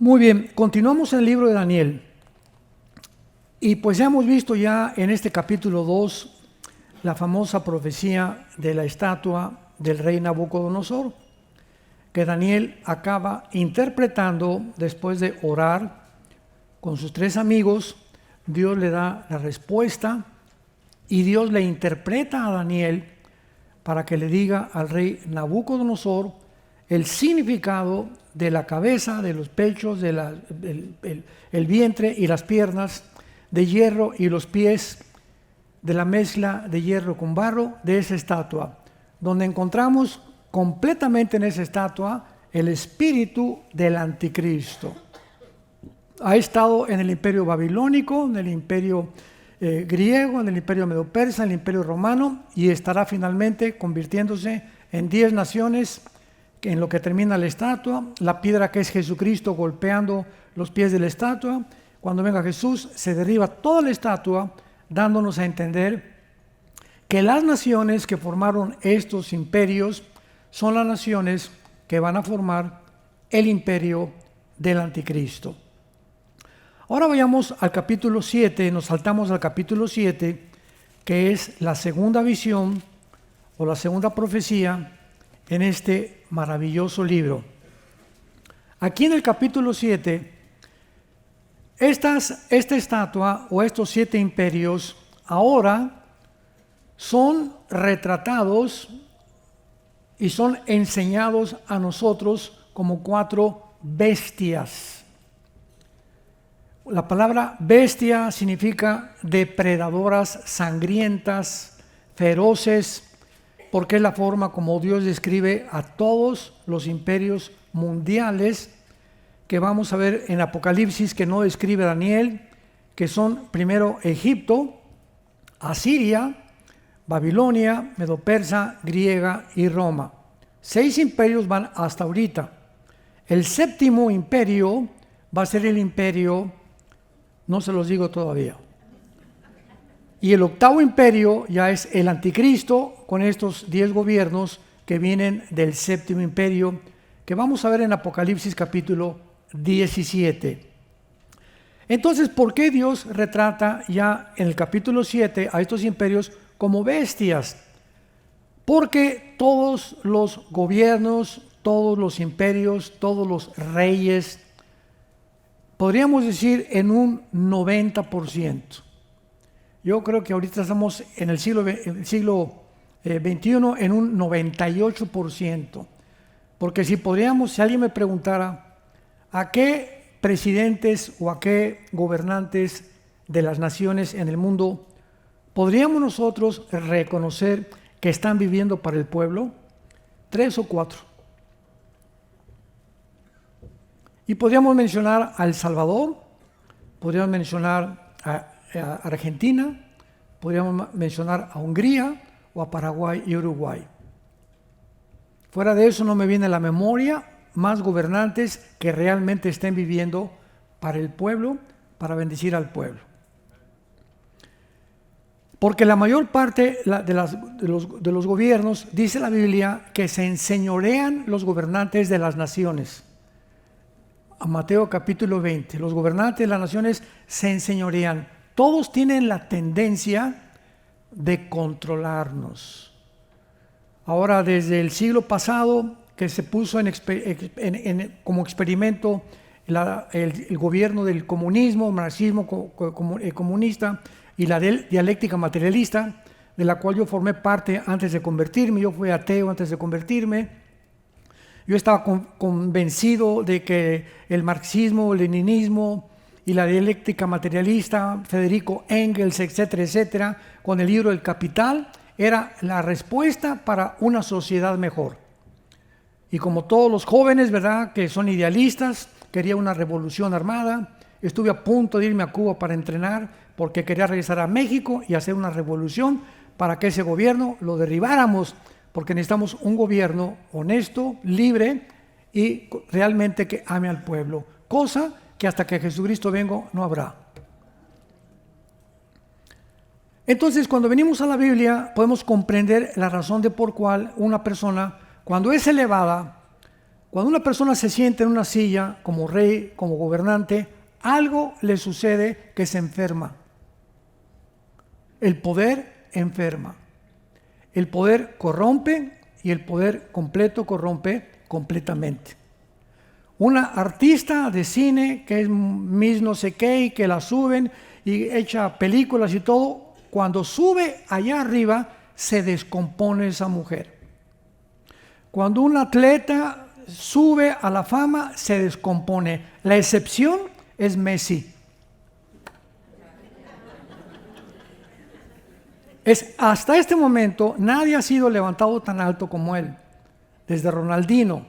Muy bien, continuamos en el libro de Daniel. Y pues ya hemos visto ya en este capítulo 2 la famosa profecía de la estatua del rey Nabucodonosor, que Daniel acaba interpretando después de orar con sus tres amigos. Dios le da la respuesta y Dios le interpreta a Daniel para que le diga al rey Nabucodonosor el significado de la cabeza, de los pechos, el vientre y las piernas de hierro y los pies de la mezcla de hierro con barro de esa estatua, donde encontramos completamente en esa estatua el espíritu del anticristo. Ha estado en el imperio babilónico, en el imperio griego, en el imperio medo-persa, en el imperio romano, y estará finalmente convirtiéndose en 10 naciones en lo que termina la estatua, la piedra que es Jesucristo golpeando los pies de la estatua. Cuando venga Jesús se derriba toda la estatua, dándonos a entender que las naciones que formaron estos imperios son las naciones que van a formar el imperio del anticristo. Ahora vayamos al capítulo 7, nos saltamos al capítulo 7, que es la segunda visión o la segunda profecía en este maravilloso libro. Aquí en el capítulo 7, esta estatua o estos 7 imperios ahora son retratados y son enseñados a nosotros como 4 bestias. La palabra bestia significa depredadoras, sangrientas, feroces, porque es la forma como Dios describe a todos los imperios mundiales que vamos a ver en Apocalipsis, que no describe Daniel, que son primero Egipto, Asiria, Babilonia, Medo-Persa, griega y Roma. 6 imperios van hasta ahorita. El 7º imperio va a ser el imperio, no se los digo todavía. Y el 8º imperio ya es el anticristo, con estos 10 gobiernos que vienen del 7º imperio, que vamos a ver en Apocalipsis capítulo 17. Entonces, ¿por qué Dios retrata ya en el capítulo 7 a estos imperios como bestias? Porque todos los gobiernos, todos los imperios, todos los reyes, podríamos decir en un 90%. Yo creo que ahorita estamos en el siglo XXI en un 98%. Porque si alguien me preguntara a qué presidentes o a qué gobernantes de las naciones en el mundo podríamos nosotros reconocer que están viviendo para el pueblo, 3 o 4. Y podríamos mencionar a El Salvador, podríamos mencionar a Argentina, podríamos mencionar a Hungría o a Paraguay y Uruguay. Fuera de eso no me viene a la memoria más gobernantes que realmente estén viviendo para el pueblo, para bendecir al pueblo. Porque la mayor parte de los gobiernos, dice la Biblia, que se enseñorean los gobernantes de las naciones. A Mateo capítulo 20, los gobernantes de las naciones se enseñorean. Todos tienen la tendencia de controlarnos. Ahora, desde el siglo pasado, que se puso como experimento el gobierno del comunismo, marxismo comunista y la dialéctica materialista, de la cual yo formé parte antes de convertirme. Yo fui ateo antes de convertirme. Yo estaba convencido de que el marxismo, el leninismo y la dialéctica materialista, Federico Engels, etcétera, etcétera, con el libro El Capital, era la respuesta para una sociedad mejor. Y como todos los jóvenes, ¿verdad?, que son idealistas, quería una revolución armada. Estuve a punto de irme a Cuba para entrenar porque quería regresar a México y hacer una revolución para que ese gobierno lo derribáramos, porque necesitamos un gobierno honesto, libre y realmente que ame al pueblo, cosa que hasta que Jesucristo venga no habrá. Entonces, cuando venimos a la Biblia, podemos comprender la razón de por cual una persona, cuando es elevada, Cuando una persona se sienta en una silla como rey, como gobernante, algo le sucede que se enferma. El poder enferma. El poder corrompe y el poder completo corrompe completamente. Una artista de cine que es Miss no sé qué y que la suben y echa películas y todo, cuando sube allá arriba se descompone esa mujer. Cuando un atleta sube a la fama se descompone. La excepción es Messi. Hasta este momento nadie ha sido levantado tan alto como él, desde Ronaldinho,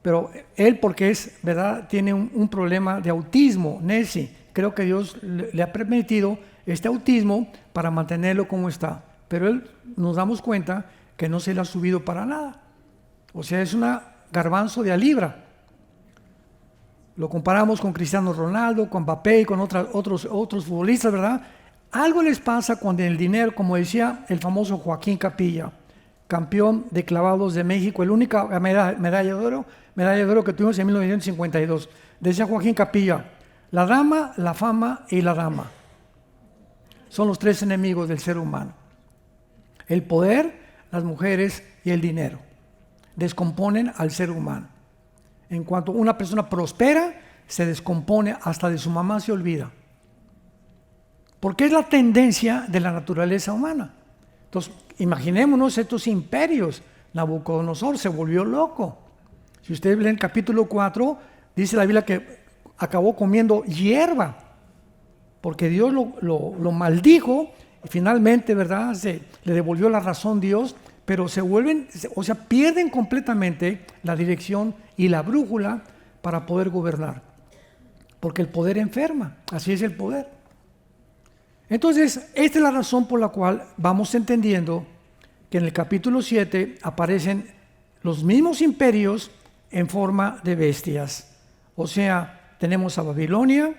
pero él porque es, ¿verdad?, tiene un problema de autismo, Messi. Creo que Dios le ha permitido este autismo para mantenerlo como está, pero él nos damos cuenta que no se le ha subido para nada. O sea, es una garbanzo de a libra. Lo comparamos con Cristiano Ronaldo, con Mbappé y con otros futbolistas, ¿verdad? Algo les pasa cuando el dinero, como decía el famoso Joaquín Capilla, campeón de clavados de México, la única medalla de oro que tuvimos en 1952. Decía Joaquín Capilla, la dama, la fama y la dama son los tres enemigos del ser humano. El poder, las mujeres y el dinero descomponen al ser humano. En cuanto una persona prospera, se descompone, hasta de su mamá se olvida. Porque es la tendencia de la naturaleza humana. Entonces, imaginémonos estos imperios. Nabucodonosor se volvió loco. Si ustedes leen el capítulo 4, dice la Biblia que acabó comiendo hierba, porque Dios lo maldijo y finalmente, ¿verdad?, le devolvió la razón Dios, pero pierden completamente la dirección y la brújula para poder gobernar, porque el poder enferma, así es el poder. Entonces, esta es la razón por la cual vamos entendiendo que en el capítulo 7 aparecen los mismos imperios en forma de bestias. O sea, tenemos a Babilonia,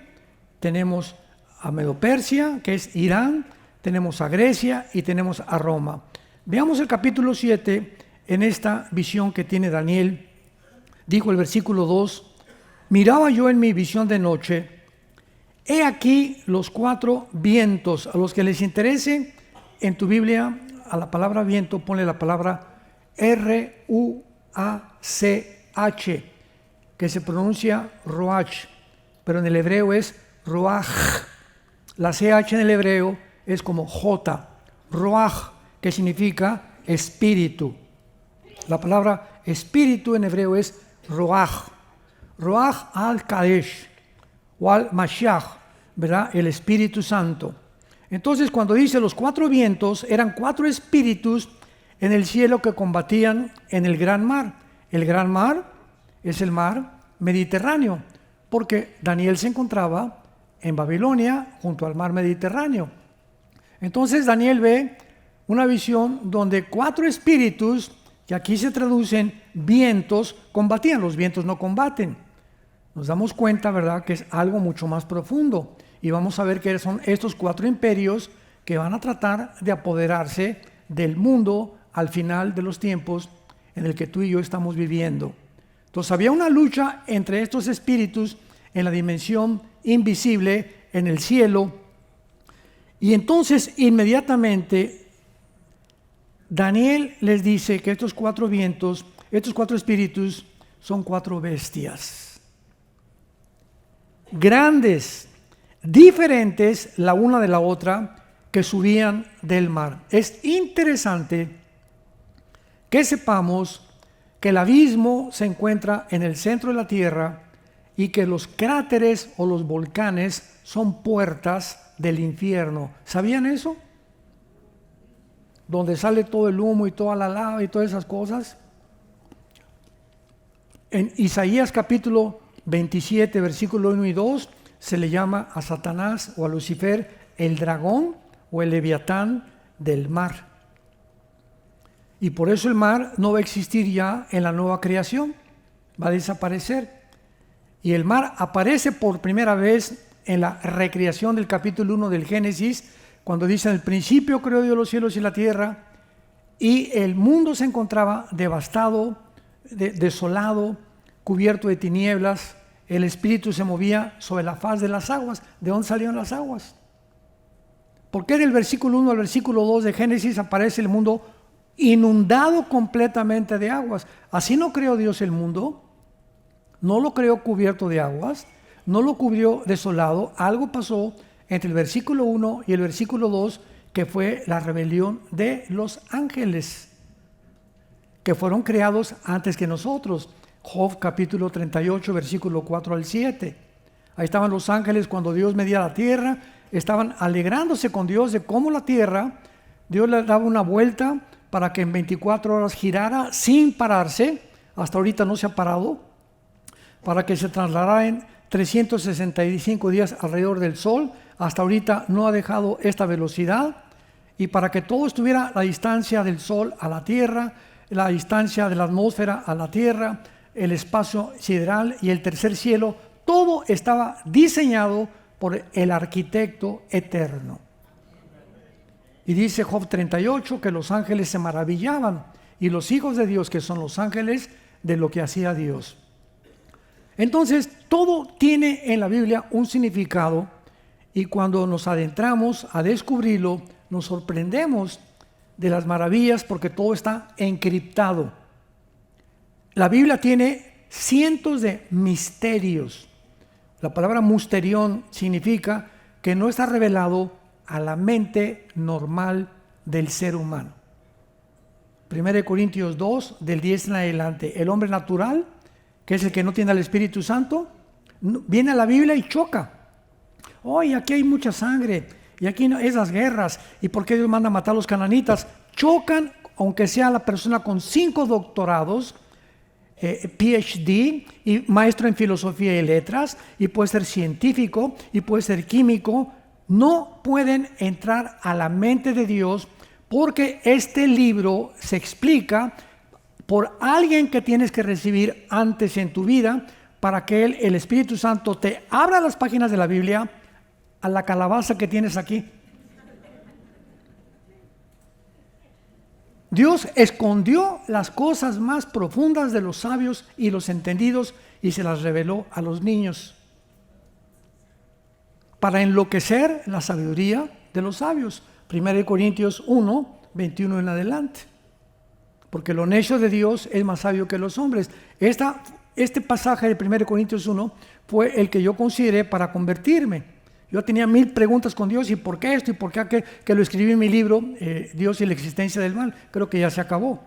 tenemos a Medo-Persia, que es Irán, tenemos a Grecia y tenemos a Roma. Veamos el capítulo 7 en esta visión que tiene Daniel. Dijo el versículo 2, miraba yo en mi visión de noche, he aquí los 4 vientos. A los que les interese, en tu Biblia, a la palabra viento, ponle la palabra R-U-A-C-H, que se pronuncia Roach, pero en el hebreo es Roach. La CH en el hebreo es como J, Roach, que significa espíritu. La palabra espíritu en hebreo es Roach, Roach al-Kadesh o al-Mashiach, ¿verdad?, el Espíritu Santo. Entonces, cuando dice los 4 vientos, eran 4 espíritus en el cielo que combatían en el gran mar. El gran mar es el mar Mediterráneo, porque Daniel se encontraba en Babilonia junto al mar Mediterráneo. Entonces Daniel ve una visión donde 4 espíritus, que aquí se traducen vientos, combatían. Los vientos no combaten. Nos damos cuenta, ¿verdad?, que es algo mucho más profundo. Y vamos a ver que son estos 4 imperios que van a tratar de apoderarse del mundo al final de los tiempos en el que tú y yo estamos viviendo. Entonces había una lucha entre estos espíritus en la dimensión invisible, en el cielo. Y entonces inmediatamente Daniel les dice que estos 4 vientos, estos 4 espíritus son 4 bestias. Grandes, diferentes la una de la otra, que subían del mar. Es interesante que sepamos que el abismo se encuentra en el centro de la tierra y que los cráteres o los volcanes son puertas del infierno. ¿Sabían eso? Donde sale todo el humo y toda la lava y todas esas cosas. En Isaías capítulo 27, versículo 1 y 2, se le llama a Satanás o a Lucifer el dragón o el leviatán del mar. Y por eso el mar no va a existir ya en la nueva creación, va a desaparecer. Y el mar aparece por primera vez en la recreación del capítulo 1 del Génesis, cuando dice: al principio creó Dios los cielos y la tierra, y el mundo se encontraba devastado, desolado, cubierto de tinieblas, el Espíritu se movía sobre la faz de las aguas. ¿De dónde salieron las aguas? ¿Por qué del versículo 1 al versículo 2 de Génesis aparece el mundo inundado completamente de aguas? Así no creó Dios el mundo, no lo creó cubierto de aguas, no lo cubrió desolado. Algo pasó entre el versículo 1 y el versículo 2, que fue la rebelión de los ángeles, que fueron creados antes que nosotros. Job capítulo 38, versículo 4 al 7. Ahí estaban los ángeles cuando Dios medía la tierra, estaban alegrándose con Dios de cómo la tierra, Dios le daba una vuelta para que en 24 horas girara sin pararse. Hasta ahorita no se ha parado, para que se trasladara en 365 días alrededor del sol. Hasta ahorita no ha dejado esta velocidad, y para que todo estuviera a la distancia del sol a la tierra, la distancia de la atmósfera a la tierra, el espacio sideral y el tercer cielo, todo estaba diseñado por el arquitecto eterno. Y dice Job 38 que los ángeles se maravillaban, y los hijos de Dios, que son los ángeles, de lo que hacía Dios. Entonces, todo tiene en la Biblia un significado, y cuando nos adentramos a descubrirlo, nos sorprendemos de las maravillas, porque todo está encriptado. La Biblia tiene cientos de misterios. La palabra musterión significa que no está revelado a la mente normal del ser humano. 1 Corintios 2, del 10 en adelante. El hombre natural, que es el que no tiene al Espíritu Santo, viene a la Biblia y choca. Oye, aquí hay mucha sangre, y aquí no, esas guerras, y por qué Dios manda a matar a los cananitas. Chocan, aunque sea la persona con 5 doctorados, PhD, y maestro en filosofía y letras, y puede ser científico, y puede ser químico. No pueden entrar a la mente de Dios, porque este libro se explica por alguien que tienes que recibir antes en tu vida, para que el Espíritu Santo te abra las páginas de la Biblia a la calabaza que tienes aquí. Dios escondió las cosas más profundas de los sabios y los entendidos, y se las reveló a los niños, para enloquecer la sabiduría de los sabios. 1 Corintios 1, 21 en adelante. Porque lo necio de Dios es más sabio que los hombres. Este pasaje de 1 Corintios 1 fue el que yo consideré para convertirme. Yo tenía 1000 preguntas con Dios, y por qué esto, y por qué aquel, que lo escribí en mi libro, Dios y la existencia del mal. Creo que ya se acabó.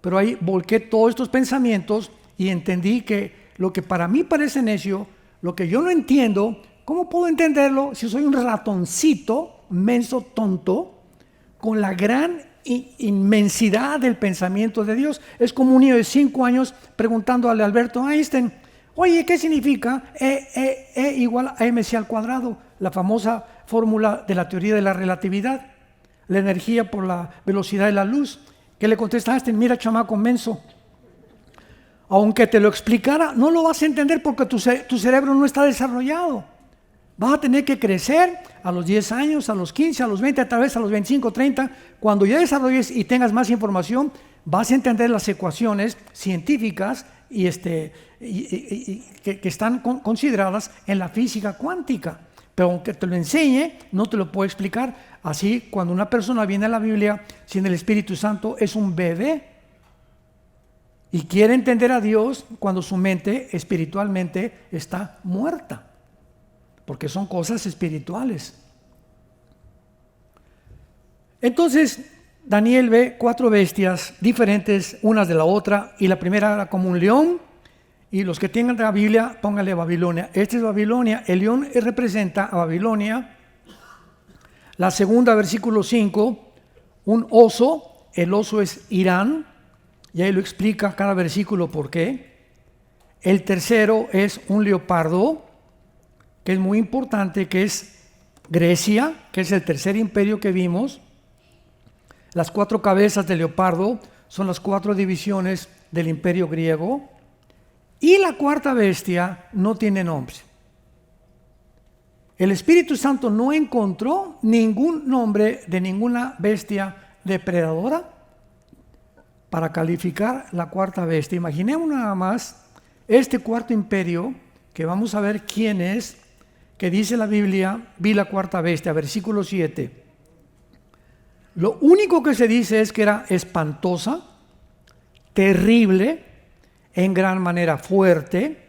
Pero ahí volqué todos estos pensamientos y entendí que lo que para mí parece necio, lo que yo no entiendo, ¿cómo puedo entenderlo si soy un ratoncito, menso, tonto, con la gran inmensidad del pensamiento de Dios? Es como un niño de 5 años preguntándole a Alberto Einstein: oye, ¿qué significa E igual a mc al cuadrado? La famosa fórmula de la teoría de la relatividad, la energía por la velocidad de la luz. ¿Qué le contesta a Einstein? Mira, chamaco menso, aunque te lo explicara, no lo vas a entender, porque tu cerebro no está desarrollado. Vas a tener que crecer a los 10 años, a los 15, a los 20, a través a los 25, 30. Cuando ya desarrolles y tengas más información, vas a entender las ecuaciones científicas que están consideradas en la física cuántica. Pero aunque te lo enseñe, no te lo puedo explicar. Así, cuando una persona viene a la Biblia sin el Espíritu Santo, es un bebé, y quiere entender a Dios cuando su mente espiritualmente está muerta, porque son cosas espirituales. Entonces Daniel ve 4 bestias diferentes unas de la otra, y la primera era como un león, y los que tengan la Biblia, pónganle Babilonia. Esta es Babilonia. El león representa a Babilonia. La segunda, versículo 5, un oso. El oso es Irán, y ahí lo explica cada versículo por qué. El tercero es un leopardo, que es muy importante, que es Grecia, que es el tercer imperio que vimos. Las 4 cabezas del leopardo son las 4 divisiones del imperio griego. Y la cuarta bestia no tiene nombre. El Espíritu Santo no encontró ningún nombre de ninguna bestia depredadora para calificar la cuarta bestia. Imaginemos nada más este cuarto imperio, que vamos a ver quién es, que dice la Biblia, vi la cuarta bestia, versículo 7. Lo único que se dice es que era espantosa, terrible, en gran manera fuerte,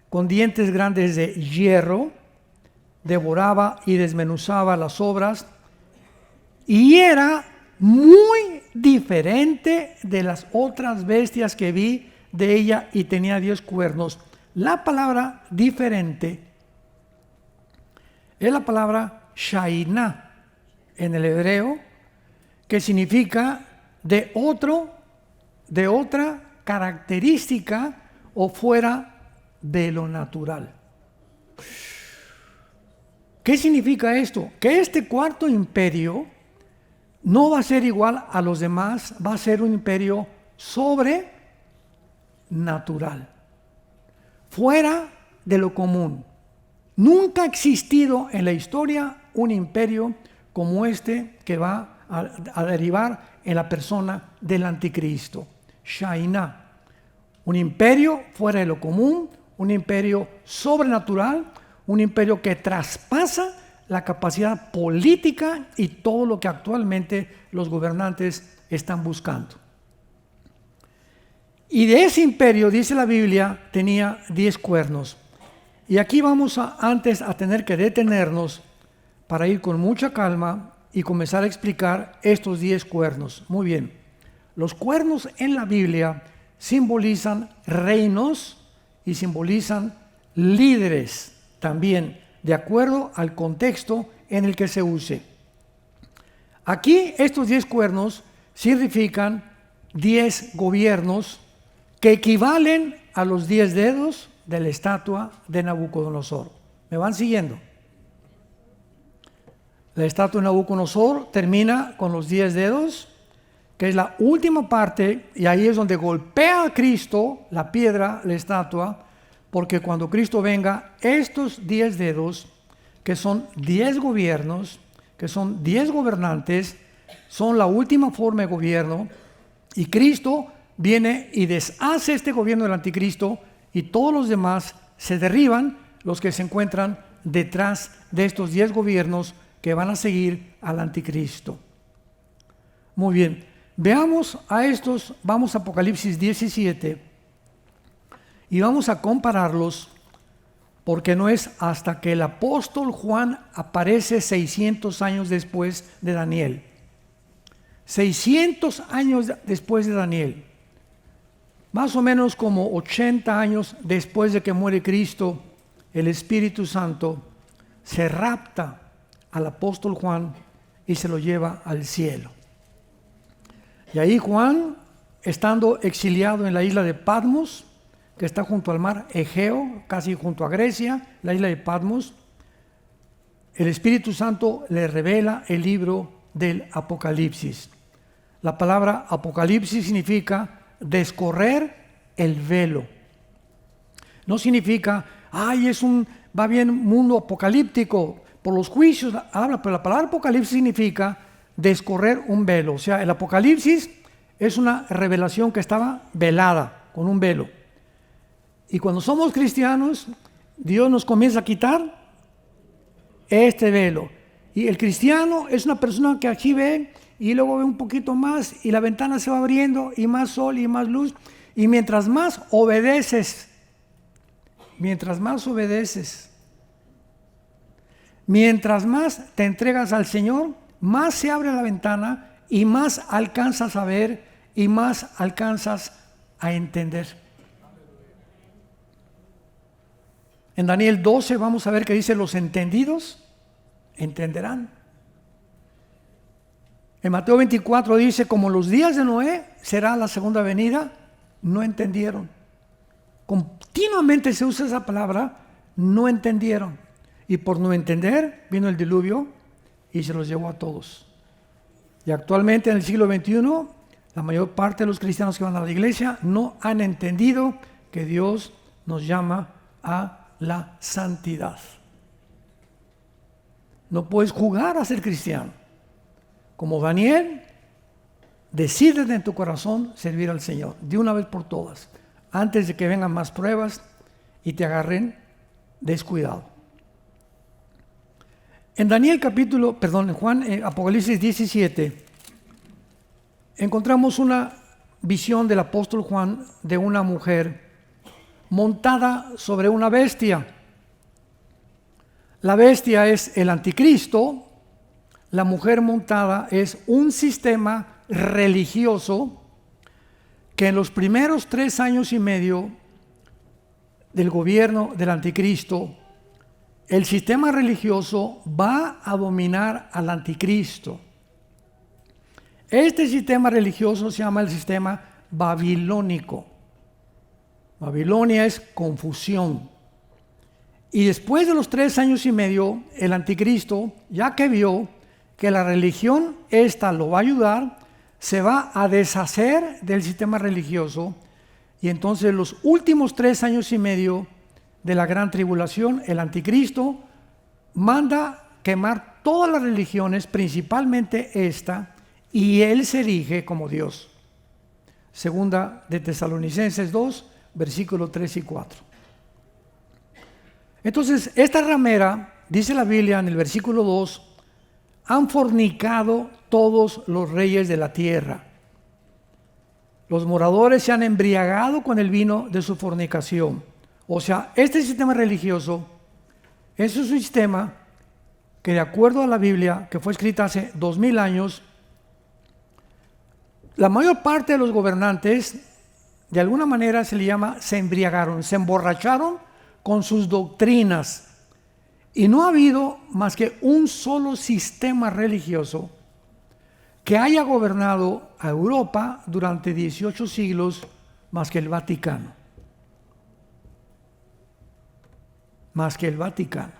con dientes grandes de hierro, devoraba y desmenuzaba las obras, y era muy diferente de las otras bestias que vi de ella, y tenía 10 cuernos. La palabra diferente es la palabra Shainá en el hebreo, que significa de otra característica o fuera de lo natural. ¿Qué significa esto? Que este cuarto imperio no va a ser igual a los demás, va a ser un imperio sobrenatural, fuera de lo común. Nunca ha existido en la historia un imperio como este que va a derivar en la persona del anticristo. Shainá, un imperio fuera de lo común, un imperio sobrenatural, un imperio que traspasa la capacidad política y todo lo que actualmente los gobernantes están buscando. Y de ese imperio, dice la Biblia, tenía 10 cuernos. Y aquí vamos antes a tener que detenernos para ir con mucha calma y comenzar a explicar estos 10 cuernos. Muy bien, los cuernos en la Biblia simbolizan reinos y simbolizan líderes también, de acuerdo al contexto en el que se use. Aquí estos 10 cuernos significan 10 gobiernos que equivalen a los 10 dedos de la estatua de Nabucodonosor. ¿Me van siguiendo? La estatua de Nabucodonosor termina con los 10 dedos, que es la última parte, y ahí es donde golpea a Cristo, la piedra, la estatua, porque cuando Cristo venga, estos 10 dedos, que son 10 gobiernos, que son 10 gobernantes, son la última forma de gobierno, y Cristo viene y deshace este gobierno del anticristo, y todos los demás se derriban, los que se encuentran detrás de estos 10 gobiernos que van a seguir al anticristo. Muy bien, veamos a estos, vamos a Apocalipsis 17 y vamos a compararlos, porque no es hasta que el apóstol Juan aparece 600 años después de Daniel. 600 años después de Daniel, más o menos como 80 años después de que muere Cristo, el Espíritu Santo se rapta al apóstol Juan y se lo lleva al cielo. Y ahí Juan, estando exiliado en la isla de Patmos, que está junto al mar Egeo, casi junto a Grecia, la isla de Patmos, el Espíritu Santo le revela el libro del Apocalipsis. La palabra Apocalipsis significa descorrer el velo. No significa, va bien mundo apocalíptico, por los juicios habla, pero la palabra Apocalipsis significa descorrer un velo. O sea, el Apocalipsis es una revelación que estaba velada con un velo. Y cuando somos cristianos, Dios nos comienza a quitar este velo. Y el cristiano es una persona que aquí ve y luego ve un poquito más y la ventana se va abriendo y más sol y más luz. Y mientras más obedeces, mientras más te entregas al Señor, más se abre la ventana y más alcanzas a ver y más alcanzas a entender. En Daniel 12 vamos a ver que dice: los entendidos entenderán. En Mateo 24 dice: como los días de Noé será la segunda venida. No entendieron. Continuamente se usa esa palabra, no entendieron. Y por no entender vino el diluvio y se los llevó a todos. Y actualmente en el siglo XXI, la mayor parte de los cristianos que van a la iglesia no han entendido que Dios nos llama a la santidad. No puedes jugar a ser cristiano. Como Daniel, decídete en tu corazón servir al Señor de una vez por todas. antes de que vengan más pruebas y te agarren descuidado. En Apocalipsis 17, encontramos una visión del apóstol Juan de una mujer montada sobre una bestia. La bestia es el anticristo, la mujer montada es un sistema religioso que en los primeros 3 años y medio del gobierno del anticristo, el sistema religioso va a dominar al anticristo. Este sistema religioso se llama el sistema babilónico. Babilonia es confusión. Y después de los 3 años y medio, el anticristo, ya que vio que la religión esta lo va a ayudar, se va a deshacer del sistema religioso, y entonces los últimos 3 años y medio de la gran tribulación, el anticristo manda quemar todas las religiones, principalmente esta, y él se erige como Dios. Segunda de Tesalonicenses 2, versículos 3 y 4. Entonces, esta ramera, dice la Biblia en el versículo 2, han fornicado todos los reyes de la tierra. Los moradores se han embriagado con el vino de su fornicación. O sea, este sistema religioso es un sistema que, de acuerdo a la Biblia, que fue escrita hace 2000 años, la mayor parte de los gobernantes, de alguna manera se embriagaron, se emborracharon con sus doctrinas. Y no ha habido más que un solo sistema religioso que haya gobernado a Europa durante 18 siglos más que el Vaticano. Más que el Vaticano.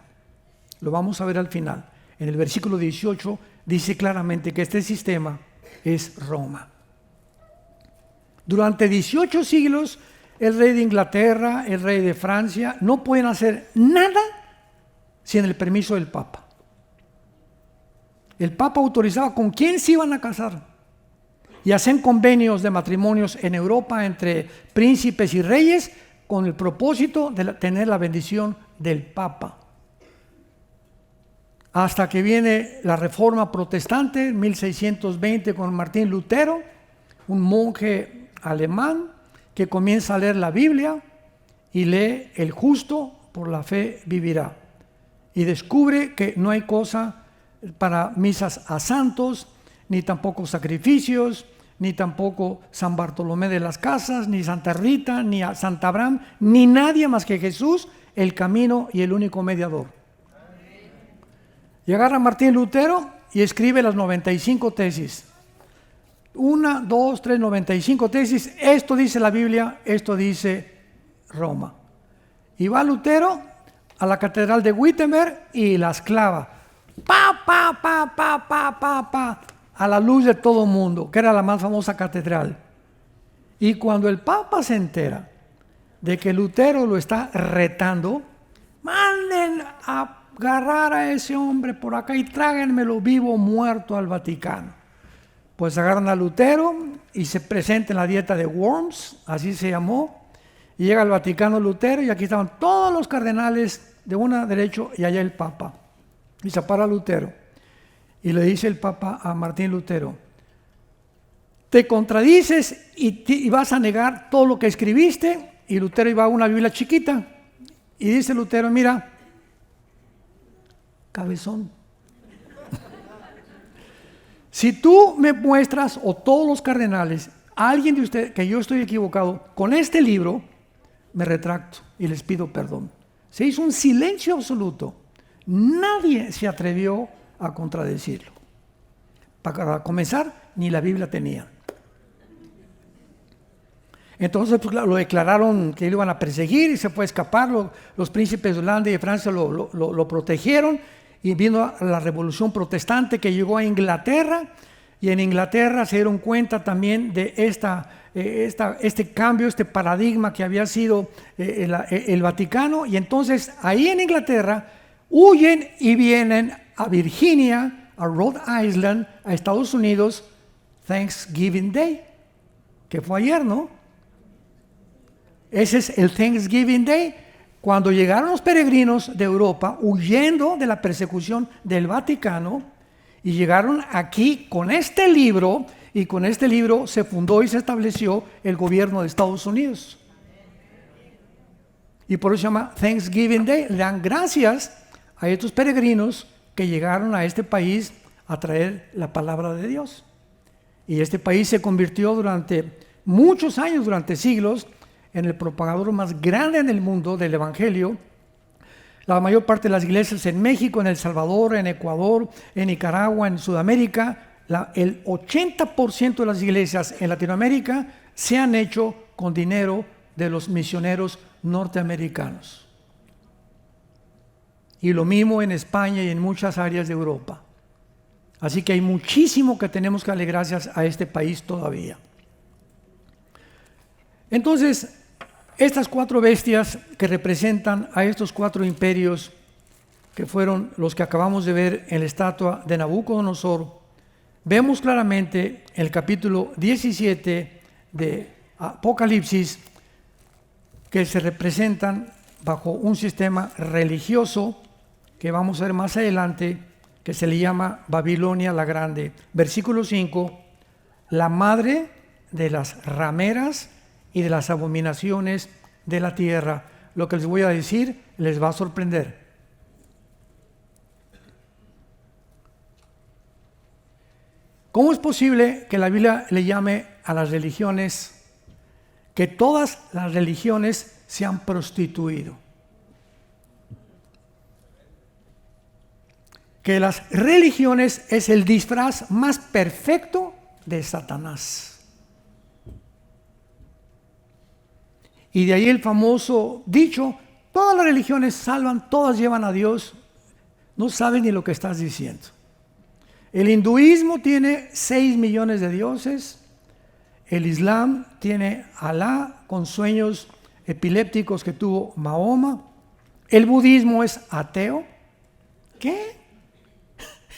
Lo vamos a ver al final. En el versículo 18 dice claramente que este sistema es Roma. Durante 18 siglos, el rey de Inglaterra, el rey de Francia, no pueden hacer nada sin el permiso del Papa. El Papa autorizaba con quién se iban a casar. Y hacen convenios de matrimonios en Europa entre príncipes y reyes con el propósito de tener la bendición del Papa. Hasta que viene la Reforma Protestante en 1620 con Martín Lutero, un monje alemán que comienza a leer la Biblia y lee: el justo por la fe vivirá. Y descubre que no hay cosa para misas a santos, ni tampoco sacrificios, ni tampoco San Bartolomé de las Casas, ni Santa Rita, ni a Santa Abraham, ni nadie más que Jesús, el camino y el único mediador. Y agarra Martín Lutero y escribe las 95 tesis. 1, 2, 3, 95 tesis. Esto dice la Biblia, esto dice Roma. Y va Lutero a la catedral de Wittenberg y las clava. A la luz de todo mundo, que era la más famosa catedral. Y cuando el Papa se entera de que Lutero lo está retando, manden a agarrar a ese hombre por acá y tráiganmelo vivo o muerto al Vaticano. Pues agarran a Lutero y se presenta en la dieta de Worms, así se llamó, y llega al Vaticano Lutero, y aquí estaban todos los cardenales de una derecho y allá el Papa. Y se para Lutero y le dice el Papa a Martín Lutero: te contradices y vas a negar todo lo que escribiste. Y Lutero iba a una Biblia chiquita y dice Lutero: mira, cabezón, si tú me muestras, o todos los cardenales, a alguien de ustedes, que yo estoy equivocado con este libro, me retracto y les pido perdón. Se hizo un silencio absoluto. Nadie se atrevió a contradecirlo. Para comenzar, ni la Biblia tenía. Entonces pues, lo declararon que lo iban a perseguir y se fue a escapar. Los príncipes de Holanda y de Francia lo protegieron, y vino la revolución protestante que llegó a Inglaterra, y en Inglaterra se dieron cuenta también de este cambio, este paradigma que había sido el Vaticano, y entonces ahí en Inglaterra huyen y vienen a Virginia, a Rhode Island, a Estados Unidos, Thanksgiving Day, que fue ayer, ¿no? Ese es el Thanksgiving Day. Cuando llegaron los peregrinos de Europa huyendo de la persecución del Vaticano y llegaron aquí con este libro, y con este libro se fundó y se estableció el gobierno de Estados Unidos. Y por eso se llama Thanksgiving Day. Le dan gracias a estos peregrinos que llegaron a este país a traer la palabra de Dios. Y este país se convirtió durante muchos años, durante siglos, en el propagador más grande en el mundo del Evangelio. La mayor parte de las iglesias en México, en El Salvador, en Ecuador, en Nicaragua, en Sudamérica, el 80% de las iglesias en Latinoamérica se han hecho con dinero de los misioneros norteamericanos. Y lo mismo en España y en muchas áreas de Europa. Así que hay muchísimo que tenemos que darle gracias a este país todavía. Entonces, estas 4 bestias que representan a estos 4 imperios, que fueron los que acabamos de ver en la estatua de Nabucodonosor, vemos claramente en el capítulo 17 de Apocalipsis que se representan bajo un sistema religioso que vamos a ver más adelante, que se le llama Babilonia la Grande. Versículo 5, la madre de las rameras y de las abominaciones de la tierra. Lo que les voy a decir les va a sorprender. ¿Cómo es posible que la Biblia le llame a las religiones, que todas las religiones se han prostituido? Que las religiones es el disfraz más perfecto de Satanás. Y de ahí el famoso dicho, todas las religiones salvan, todas llevan a Dios. No sabes ni lo que estás diciendo. El hinduismo tiene 6 millones de dioses. El Islam tiene Alá con sueños epilépticos que tuvo Mahoma. El budismo es ateo. ¿Qué?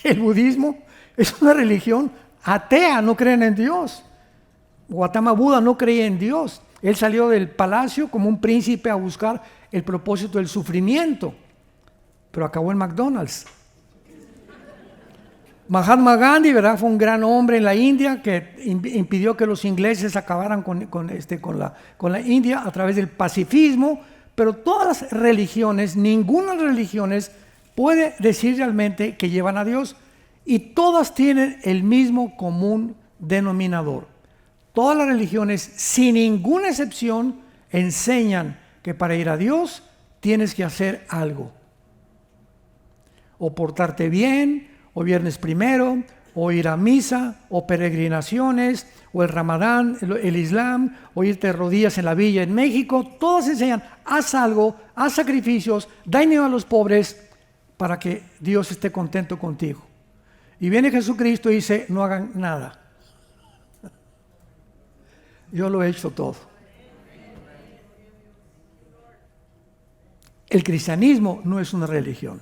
El budismo es una religión atea, no creen en Dios. Gautama Buda no creía en Dios. Él salió del palacio como un príncipe a buscar el propósito del sufrimiento, pero acabó en McDonald's. Mahatma Gandhi, ¿verdad? Fue un gran hombre en la India que impidió que los ingleses acabaran con la India a través del pacifismo, pero todas las religiones, ninguna de las religiones puede decir realmente que llevan a Dios, y todas tienen el mismo común denominador. Todas las religiones, sin ninguna excepción, enseñan que para ir a Dios tienes que hacer algo. O portarte bien, o viernes primero, o ir a misa, o peregrinaciones, o el Ramadán, el Islam, o irte de rodillas en la villa en México. Todos enseñan, haz algo, haz sacrificios, da dinero a los pobres para que Dios esté contento contigo. Y viene Jesucristo y dice, no hagan nada. Yo lo he hecho todo. El cristianismo no es una religión.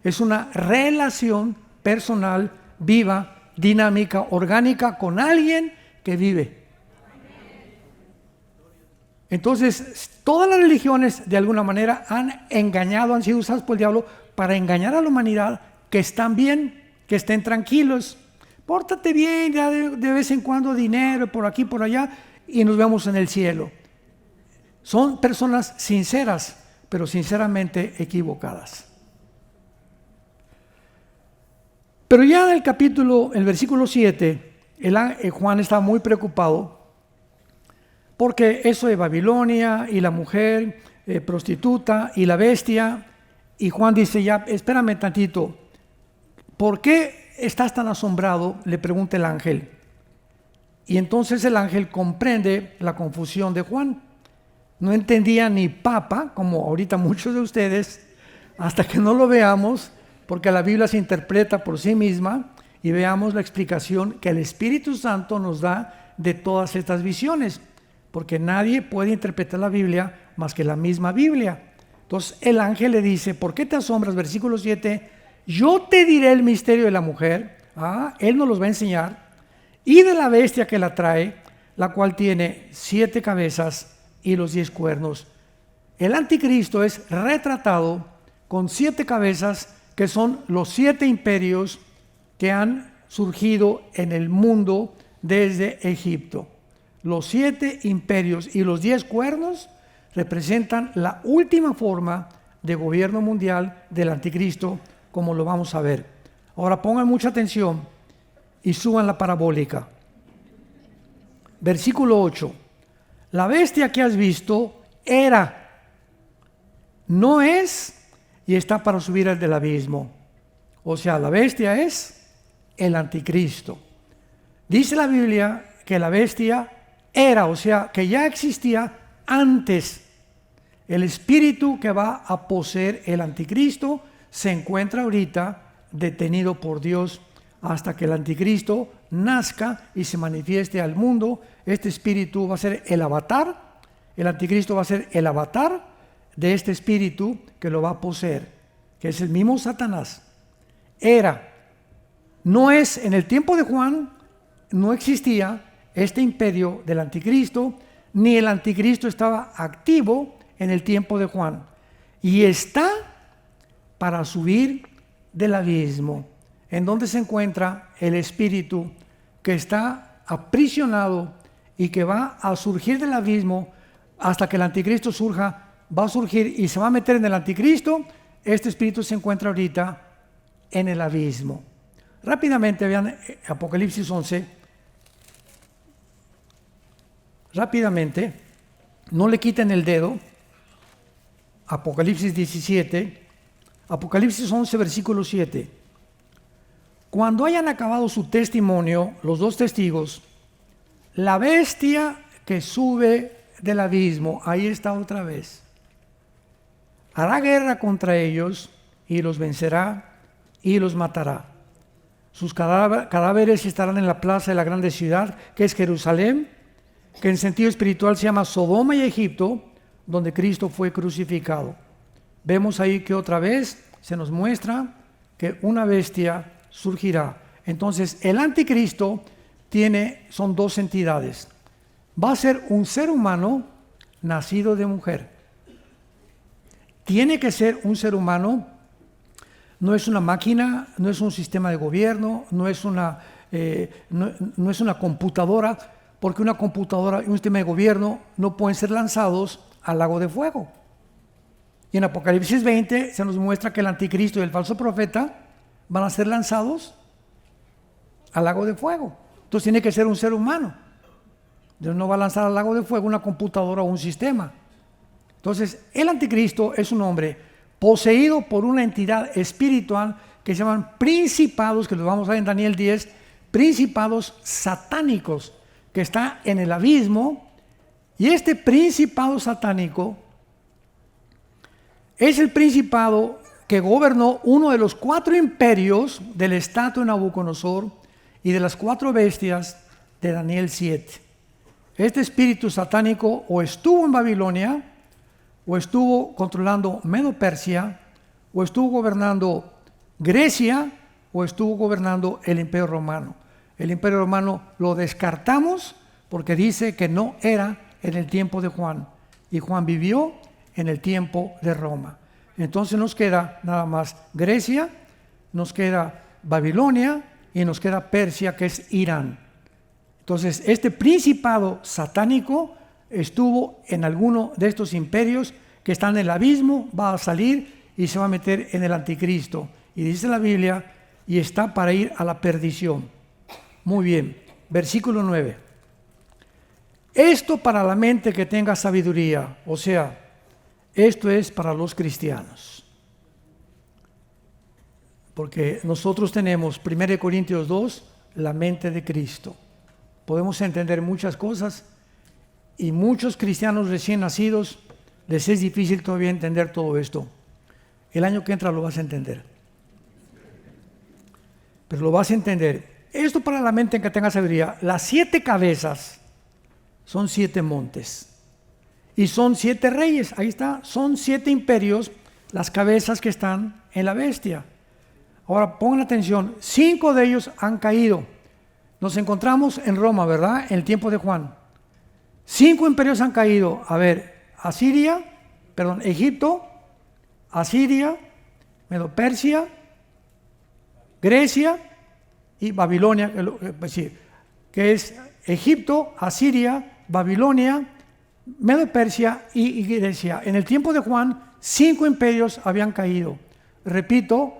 Es una relación personal, viva, dinámica, orgánica con alguien que vive. Entonces, todas las religiones de alguna manera han engañado, han sido usadas por el diablo para engañar a la humanidad, que están bien, que estén tranquilos. Pórtate bien, ya de vez en cuando dinero por aquí, por allá, y nos vemos en el cielo. Son personas sinceras, pero sinceramente equivocadas. Pero ya en el versículo 7, Juan está muy preocupado porque eso de Babilonia y la mujer prostituta y la bestia, y Juan dice, ya, espérame tantito, ¿por qué estás tan asombrado?, le pregunta el ángel. Y entonces el ángel comprende la confusión de Juan. No entendía ni papa, como ahorita muchos de ustedes, hasta que no lo veamos, porque la Biblia se interpreta por sí misma y veamos la explicación que el Espíritu Santo nos da de todas estas visiones, porque nadie puede interpretar la Biblia más que la misma Biblia. Entonces el ángel le dice, ¿por qué te asombras? Versículo 7, yo te diré el misterio de la mujer, él nos los va a enseñar, y de la bestia que la trae, la cual tiene 7 cabezas y los 10 cuernos. El anticristo es retratado con 7 cabezas, que son los 7 imperios que han surgido en el mundo desde Egipto. Los 7 imperios y los 10 cuernos representan la última forma de gobierno mundial del anticristo, como lo vamos a ver. Ahora pongan mucha atención y suban la parabólica. Versículo 8. La bestia que has visto era, no es y está para subir al del abismo. O sea, la bestia es el anticristo. Dice la Biblia que la bestia era, o sea, que ya existía antes. El espíritu que va a poseer el anticristo se encuentra ahorita detenido por Dios hasta que el anticristo nazca y se manifieste al mundo. Este espíritu va a ser el avatar. El anticristo va a ser el avatar de este espíritu que lo va a poseer, que es el mismo Satanás. Era, no es, en el tiempo de Juan no existía este imperio del anticristo, ni el anticristo estaba activo en el tiempo de Juan, y está para subir del abismo, en donde se encuentra el espíritu que está aprisionado y que va a surgir del abismo hasta que el anticristo surja. Va a surgir y se va a meter en el anticristo. Este espíritu se encuentra ahorita en el abismo. Rápidamente vean Apocalipsis 11. Rápidamente, no le quiten el dedo. Apocalipsis 17, Apocalipsis 11, versículo 7. Cuando hayan acabado su testimonio, los 2 testigos, la bestia que sube del abismo, ahí está otra vez, hará guerra contra ellos y los vencerá y los matará. Sus cadáveres estarán en la plaza de la grande ciudad, que es Jerusalén, que en sentido espiritual se llama Sodoma y Egipto, donde Cristo fue crucificado. Vemos ahí que otra vez se nos muestra que una bestia surgirá. Entonces el anticristo son 2 entidades. Va a ser un ser humano nacido de mujer. Tiene que ser un ser humano, no es una máquina, no es un sistema de gobierno, no es una computadora, porque una computadora y un sistema de gobierno no pueden ser lanzados al lago de fuego. Y en Apocalipsis 20 se nos muestra que el anticristo y el falso profeta van a ser lanzados al lago de fuego. Entonces tiene que ser un ser humano. Dios no va a lanzar al lago de fuego una computadora o un sistema. Entonces el anticristo es un hombre poseído por una entidad espiritual que se llaman principados, que los vamos a ver en Daniel 10, principados satánicos, que está en el abismo. Y este principado satánico es el principado que gobernó uno de los 4 imperios del estatua de Nabucodonosor y de las 4 bestias de Daniel 7. Este espíritu satánico o estuvo en Babilonia, o estuvo controlando Medo-Persia, o estuvo gobernando Grecia, o estuvo gobernando el Imperio Romano. El Imperio Romano lo descartamos porque dice que no era en el tiempo de Juan, y Juan vivió en el tiempo de Roma. Entonces nos queda nada más Grecia, nos queda Babilonia y nos queda Persia, que es Irán. Entonces este principado satánico estuvo en alguno de estos imperios que están en el abismo, va a salir y se va a meter en el anticristo. Y dice la Biblia, y está para ir a la perdición. Muy bien, versículo 9. Esto para la mente que tenga sabiduría, o sea, esto es para los cristianos. Porque nosotros tenemos, 1 Corintios 2, la mente de Cristo. Podemos entender muchas cosas y muchos cristianos recién nacidos les es difícil todavía entender todo esto. El año que entra lo vas a entender. Pero lo vas a entender. Esto para la mente que tenga sabiduría. Las 7 cabezas son 7 montes. Y son 7 reyes. Ahí está. Son 7 imperios las cabezas que están en la bestia. Ahora pongan atención. 5 de ellos han caído. Nos encontramos en Roma, ¿verdad? En el tiempo de Juan. 5 imperios han caído. A ver, Egipto, Asiria, Medo-Persia, Grecia y Babilonia, que es Egipto, Asiria, Babilonia, Medo-Persia y Grecia. En el tiempo de Juan, 5 imperios habían caído. Repito,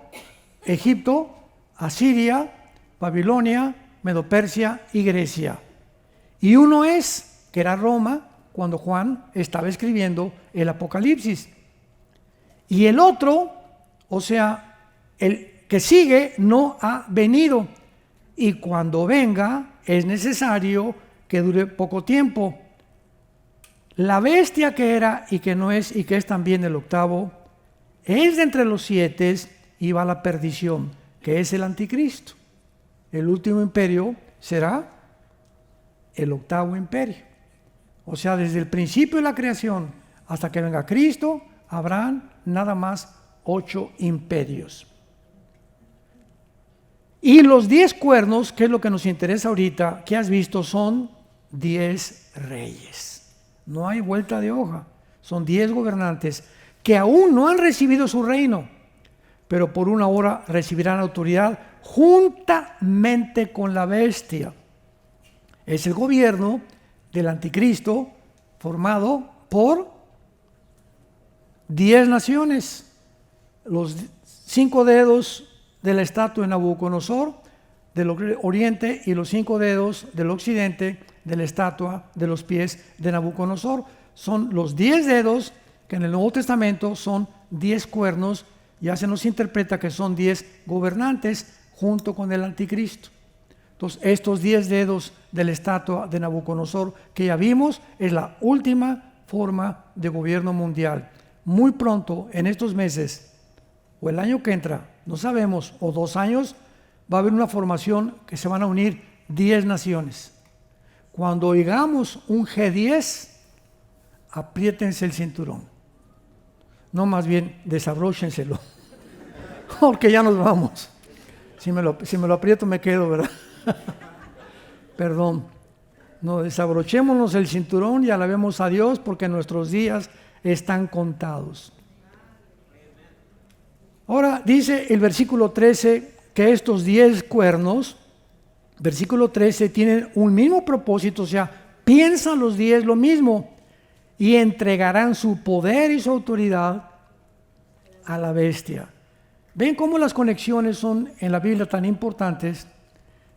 Egipto, Asiria, Babilonia, Medo-Persia y Grecia. Y uno que era Roma, cuando Juan estaba escribiendo el Apocalipsis. Y el otro, o sea, el que sigue, no ha venido. Y cuando venga, es necesario que dure poco tiempo. La bestia que era y que no es y que es también el octavo, es de entre los 7 y va a la perdición, que es el anticristo. El último imperio será el octavo imperio. O sea, desde el principio de la creación hasta que venga Cristo, habrán nada más 8 imperios. Y los 10 cuernos, que es lo que nos interesa ahorita, que has visto, son 10 reyes. No hay vuelta de hoja. Son 10 gobernantes que aún no han recibido su reino, pero por una hora recibirán autoridad juntamente con la bestia. Es el gobierno del anticristo formado por 10 naciones. Los 5 dedos de la estatua de Nabucodonosor del oriente y los 5 dedos del occidente de la estatua de los pies de Nabucodonosor. Son los 10 dedos que en el Nuevo Testamento son 10 cuernos. Ya se nos interpreta que son 10 gobernantes junto con el anticristo. Entonces, estos 10 dedos de la estatua de Nabucodonosor que ya vimos es la última forma de gobierno mundial. Muy pronto, en estos meses, o el año que entra, no sabemos, o 2 años, va a haber una formación que se van a unir 10 naciones. Cuando oigamos un G10, apriétense el cinturón. No, más bien, desabróchenselo, porque ya nos vamos. Si me lo aprieto me quedo, ¿verdad? Perdón. No, desabrochémonos el cinturón y alabemos a Dios porque nuestros días están contados. Ahora dice el versículo 13 que estos 10 cuernos, versículo 13, tienen un mismo propósito, o sea, piensan los 10 lo mismo y entregarán su poder y su autoridad a la bestia. ¿Ven cómo las conexiones son en la Biblia tan importantes?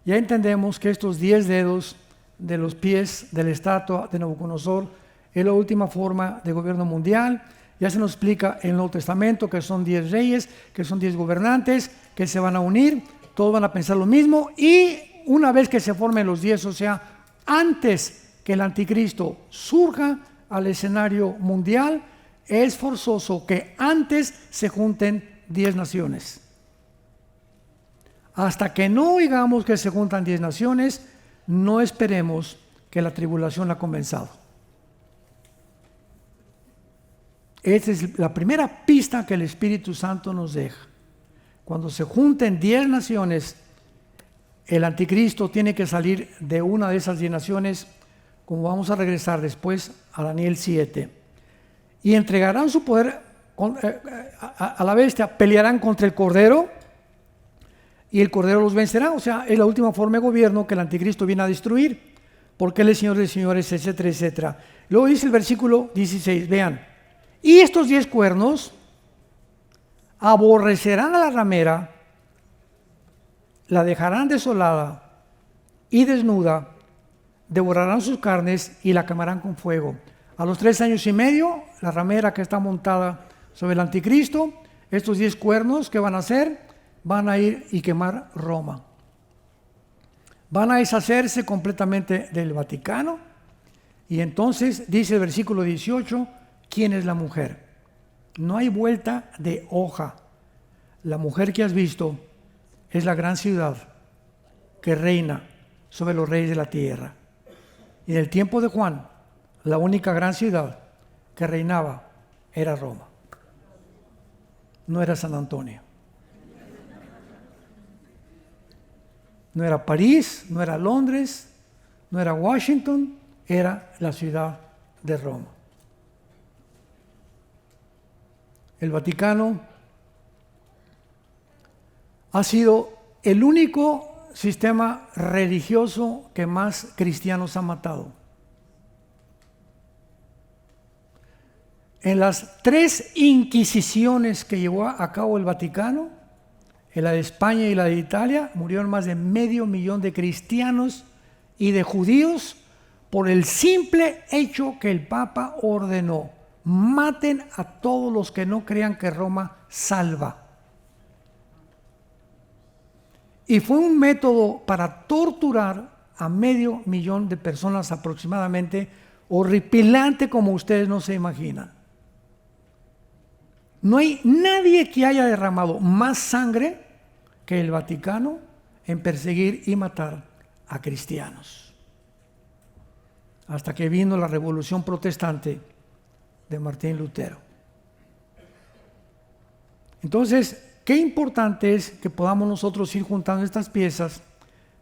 Ya entendemos que estos 10 dedos de los pies de la estatua de Nabucodonosor es la última forma de gobierno mundial. Ya se nos explica en el Nuevo Testamento que son 10 reyes, que son 10 gobernantes, que se van a unir, todos van a pensar lo mismo y una vez que se formen los 10, o sea, antes que el anticristo surja al escenario mundial, es forzoso que antes se junten 10 naciones. Hasta que no oigamos que se juntan 10 naciones, no esperemos que la tribulación ha comenzado. Esta es la primera pista que el Espíritu Santo nos deja. Cuando se junten 10 naciones, el anticristo tiene que salir de una de esas 10 naciones, como vamos a regresar después a Daniel 7. Y entregarán su poder a la bestia, pelearán contra el Cordero y el Cordero los vencerá. O sea, es la última forma de gobierno que el anticristo viene a destruir, porque él es Señor de señores, etcétera, etcétera. Luego dice el versículo 16, vean, y estos 10 cuernos aborrecerán a la ramera, la dejarán desolada y desnuda, devorarán sus carnes y la quemarán con fuego. A los 3 años y medio, la ramera que está montada sobre el anticristo, estos 10 cuernos, ¿qué van a hacer? Van a ir y quemar Roma. Van a deshacerse completamente del Vaticano. Y entonces dice el versículo 18, ¿quién es la mujer? No hay vuelta de hoja. La mujer que has visto es la gran ciudad que reina sobre los reyes de la tierra. Y en el tiempo de Juan, la única gran ciudad que reinaba era Roma. No era San Antonio. No era París, no era Londres, no era Washington, era la ciudad de Roma. El Vaticano ha sido el único sistema religioso que más cristianos ha matado. En las 3 inquisiciones que llevó a cabo el Vaticano, en la de España y la de Italia, murieron más de 500,000 de cristianos y de judíos por el simple hecho que el Papa ordenó: maten a todos los que no crean que Roma salva. Y fue un método para torturar a 500,000 de personas aproximadamente, horripilante como ustedes no se imaginan. No hay nadie que haya derramado más sangre que el Vaticano en perseguir y matar a cristianos. Hasta que vino la Revolución Protestante de Martín Lutero. Entonces, qué importante es que podamos nosotros ir juntando estas piezas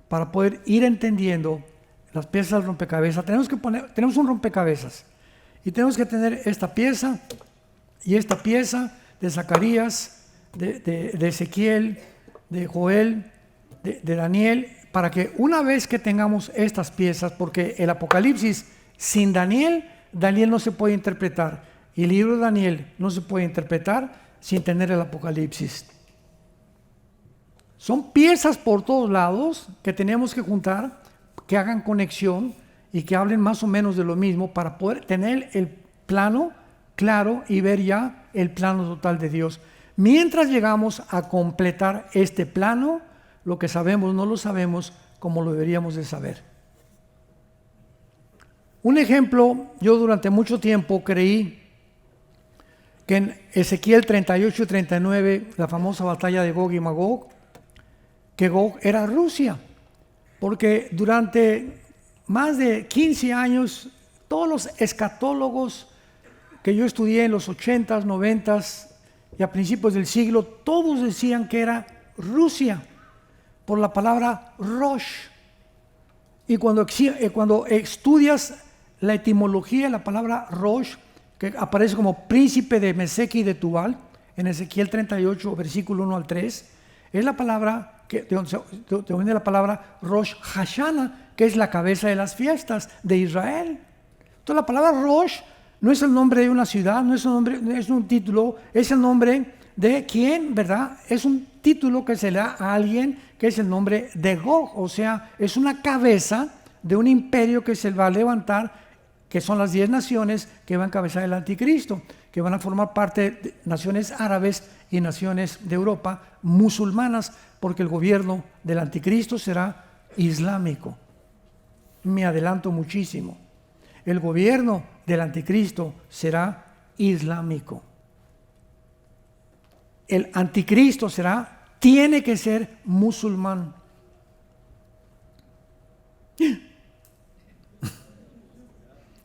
para poder ir entendiendo las piezas del rompecabezas. Tenemos un rompecabezas y tenemos que tener esta pieza y esta pieza de Zacarías, de Ezequiel, de Joel, de Daniel, para que una vez que tengamos estas piezas, porque el Apocalipsis sin Daniel no se puede interpretar, y el libro de Daniel no se puede interpretar sin tener el Apocalipsis. Son piezas por todos lados que tenemos que juntar, que hagan conexión y que hablen más o menos de lo mismo para poder tener el plano claro y ver ya el plano total de Dios. Mientras llegamos a completar este plano, lo que sabemos no lo sabemos como lo deberíamos de saber. Un ejemplo, yo durante mucho tiempo creí que en Ezequiel 38 y 39, la famosa batalla de Gog y Magog, que Gog era Rusia, porque durante más de 15 años todos los escatólogos que yo estudié en los 80s, 90s y a principios del siglo, todos decían que era Rusia, por la palabra Rosh. Y cuando estudias la etimología de la palabra Rosh, que aparece como príncipe de Mesec y de Tubal, en Ezequiel 38, versículo 1 al 3, es la palabra que te viene la palabra Rosh Hashanah, que es la cabeza de las fiestas de Israel. Entonces la palabra Rosh no es el nombre de una ciudad, no es un título, es el nombre de quién, ¿verdad? Es un título que se le da a alguien que es el nombre de Gog, o sea, es una cabeza de un imperio que se va a levantar, que son las 10 naciones que van a encabezar el anticristo, que van a formar parte de naciones árabes y naciones de Europa musulmanas, porque el gobierno del anticristo será islámico. Me adelanto muchísimo. El gobierno del anticristo será islámico. El anticristo tiene que ser musulmán.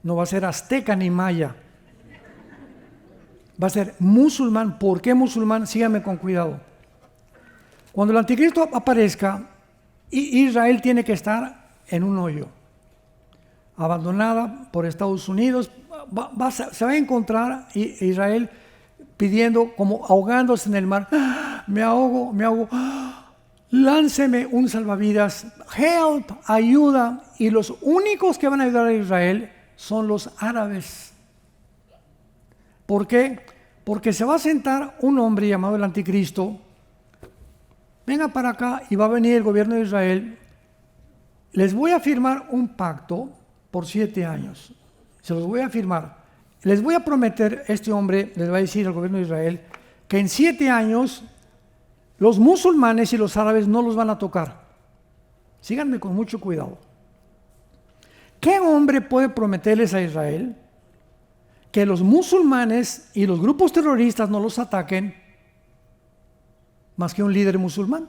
No va a ser azteca ni maya. Va a ser musulmán. ¿Por qué musulmán? Síganme con cuidado. Cuando el anticristo aparezca, Israel tiene que estar en un hoyo, abandonada por Estados Unidos. Se va a encontrar Israel pidiendo, como ahogándose en el mar: me ahogo, lánceme un salvavidas, help, ayuda. Y los únicos que van a ayudar a Israel son los árabes. ¿Por qué? Porque se va a sentar un hombre llamado el anticristo. Venga para acá y va a venir el gobierno de Israel. Les voy a firmar un pacto por 7 años. Se los voy a firmar. Les voy a prometer, este hombre les va a decir al gobierno de Israel, que en 7 años los musulmanes y los árabes no los van a tocar. Síganme con mucho cuidado. ¿Qué hombre puede prometerles a Israel que los musulmanes y los grupos terroristas no los ataquen más que un líder musulmán,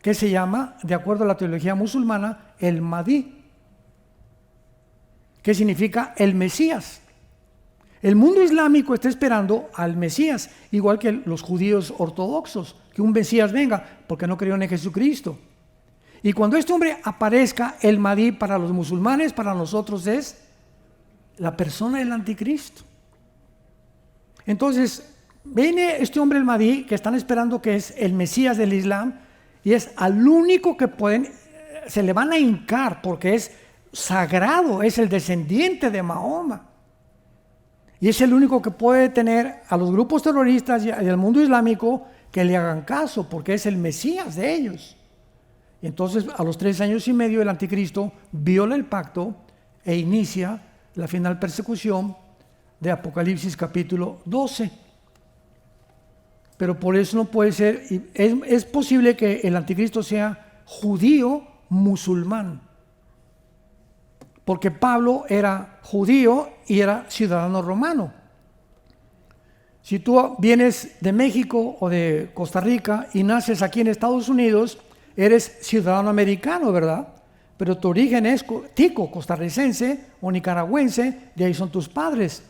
que se llama, de acuerdo a la teología musulmana, el Mahdi, que significa el Mesías? El mundo islámico está esperando al Mesías, igual que los judíos ortodoxos, que un Mesías venga, porque no creyeron en Jesucristo. Y cuando este hombre aparezca, el Mahdi para los musulmanes, para nosotros es la persona del anticristo. Entonces, viene este hombre el Mahdi, que están esperando que es el Mesías del Islam, y es al único que pueden, se le van a hincar porque es sagrado, es el descendiente de Mahoma. Y es el único que puede tener a los grupos terroristas y al mundo islámico que le hagan caso, porque es el Mesías de ellos. Y entonces, a los 3 años y medio, el anticristo viola el pacto e inicia la final persecución de Apocalipsis capítulo 12. Pero por eso no puede ser, es posible que el anticristo sea judío musulmán, porque Pablo era judío y era ciudadano romano. Si tú vienes de México o de Costa Rica y naces aquí en Estados Unidos, eres ciudadano americano, ¿verdad? Pero tu origen es tico, costarricense o nicaragüense, de ahí son tus padres.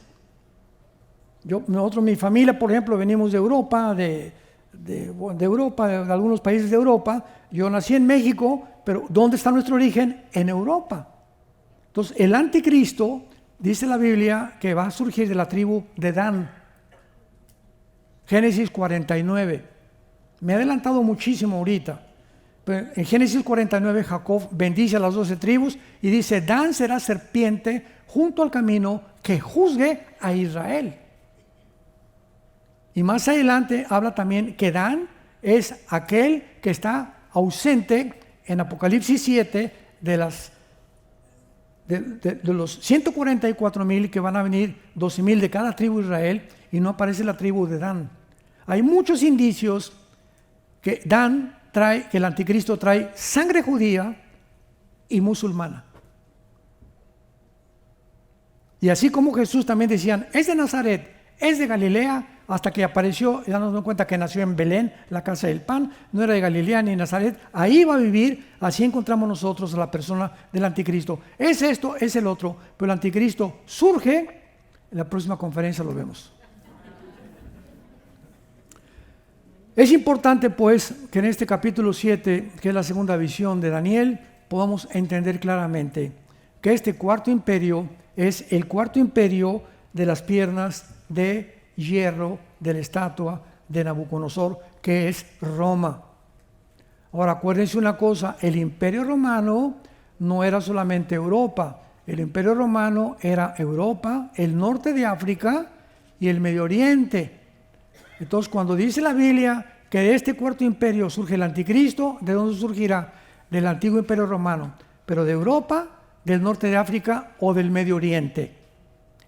Nosotros, mi familia, por ejemplo, venimos de Europa, de Europa, de algunos países de Europa. Yo nací en México, pero ¿dónde está nuestro origen? En Europa. Entonces, el anticristo, dice la Biblia, que va a surgir de la tribu de Dan. Génesis 49. Me he adelantado muchísimo ahorita. Pero en Génesis 49, Jacob bendice a las 12 tribus y dice: Dan será serpiente junto al camino que juzgue a Israel. Y más adelante habla también que Dan es aquel que está ausente en Apocalipsis 7 de los 144,000 que van a venir, 12,000 de cada tribu de Israel, y no aparece la tribu de Dan. Hay muchos indicios que que el anticristo trae sangre judía y musulmana. Y así como Jesús también decían, es de Nazaret, es de Galilea, hasta que apareció y dándonos cuenta que nació en Belén, la casa del pan, no era de Galilea ni Nazaret, ahí va a vivir. Así encontramos nosotros a la persona del anticristo. Es esto, es el otro, pero el anticristo surge. En la próxima conferencia lo vemos. Es importante pues que en este capítulo 7, que es la segunda visión de Daniel, podamos entender claramente que este cuarto imperio es el cuarto imperio de las piernas de hierro de la estatua de Nabucodonosor, que es Roma. Ahora, acuérdense una cosa: el imperio romano no era solamente Europa. El imperio romano era Europa, el norte de África y el Medio Oriente. Entonces, cuando dice la Biblia que de este cuarto imperio surge el anticristo, ¿de dónde surgirá? Del antiguo imperio romano, pero de Europa, del norte de África o del Medio Oriente.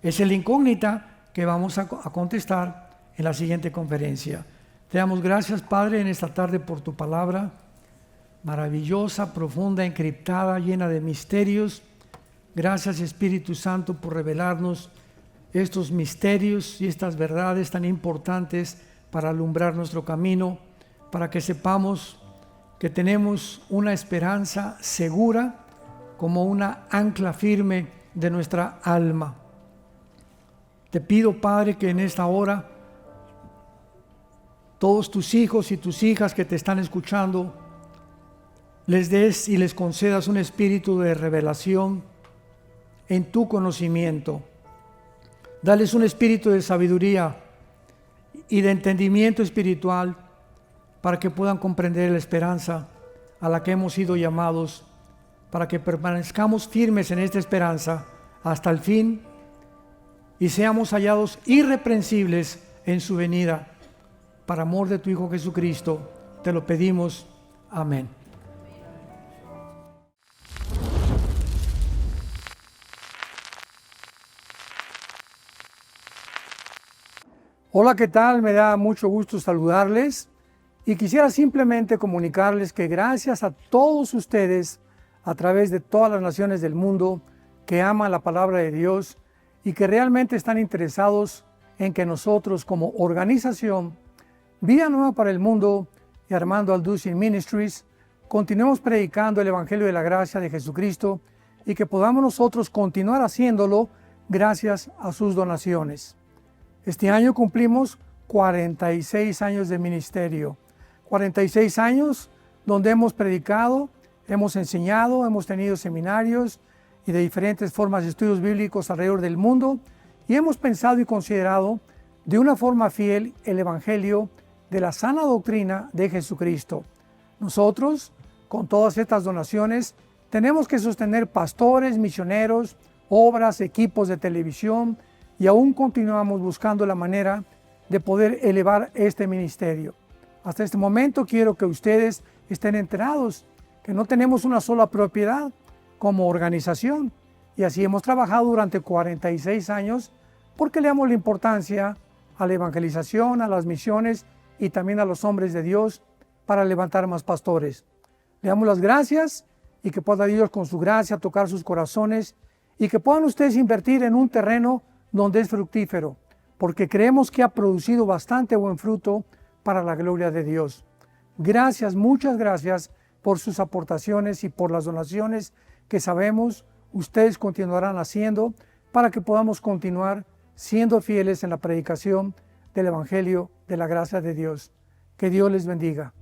Esa es la incógnita que vamos a contestar en la siguiente conferencia. Te damos gracias, Padre, en esta tarde por tu palabra maravillosa, profunda, encriptada, llena de misterios. Gracias, Espíritu Santo, por revelarnos estos misterios y estas verdades tan importantes para alumbrar nuestro camino, para que sepamos que tenemos una esperanza segura como una ancla firme de nuestra alma. Te pido, Padre, que en esta hora todos tus hijos y tus hijas que te están escuchando, les des y les concedas un espíritu de revelación en tu conocimiento. Dales un espíritu de sabiduría y de entendimiento espiritual para que puedan comprender la esperanza a la que hemos sido llamados, para que permanezcamos firmes en esta esperanza hasta el fin y seamos hallados irreprensibles en su venida. Para amor de tu Hijo Jesucristo, te lo pedimos. Amén. Hola, ¿qué tal? Me da mucho gusto saludarles y quisiera simplemente comunicarles que gracias a todos ustedes a través de todas las naciones del mundo que aman la palabra de Dios y que realmente están interesados en que nosotros como organización Vida Nueva para el Mundo y Armando Alducin Ministries continuemos predicando el Evangelio de la Gracia de Jesucristo y que podamos nosotros continuar haciéndolo gracias a sus donaciones. Este año cumplimos 46 años de ministerio, 46 años donde hemos predicado Hemos enseñado, hemos tenido seminarios y de diferentes formas de estudios bíblicos alrededor del mundo y hemos pensado y considerado de una forma fiel el Evangelio de la sana doctrina de Jesucristo. Nosotros, con todas estas donaciones, tenemos que sostener pastores, misioneros, obras, equipos de televisión y aún continuamos buscando la manera de poder elevar este ministerio. Hasta este momento quiero que ustedes estén enterados que no tenemos una sola propiedad como organización y así hemos trabajado durante 46 años porque le damos la importancia a la evangelización, a las misiones y también a los hombres de Dios para levantar más pastores. Le damos las gracias y que pueda Dios con su gracia tocar sus corazones y que puedan ustedes invertir en un terreno donde es fructífero, porque creemos que ha producido bastante buen fruto para la gloria de Dios. Gracias, muchas gracias por sus aportaciones y por las donaciones que sabemos ustedes continuarán haciendo para que podamos continuar siendo fieles en la predicación del Evangelio de la gracia de Dios. Que Dios les bendiga.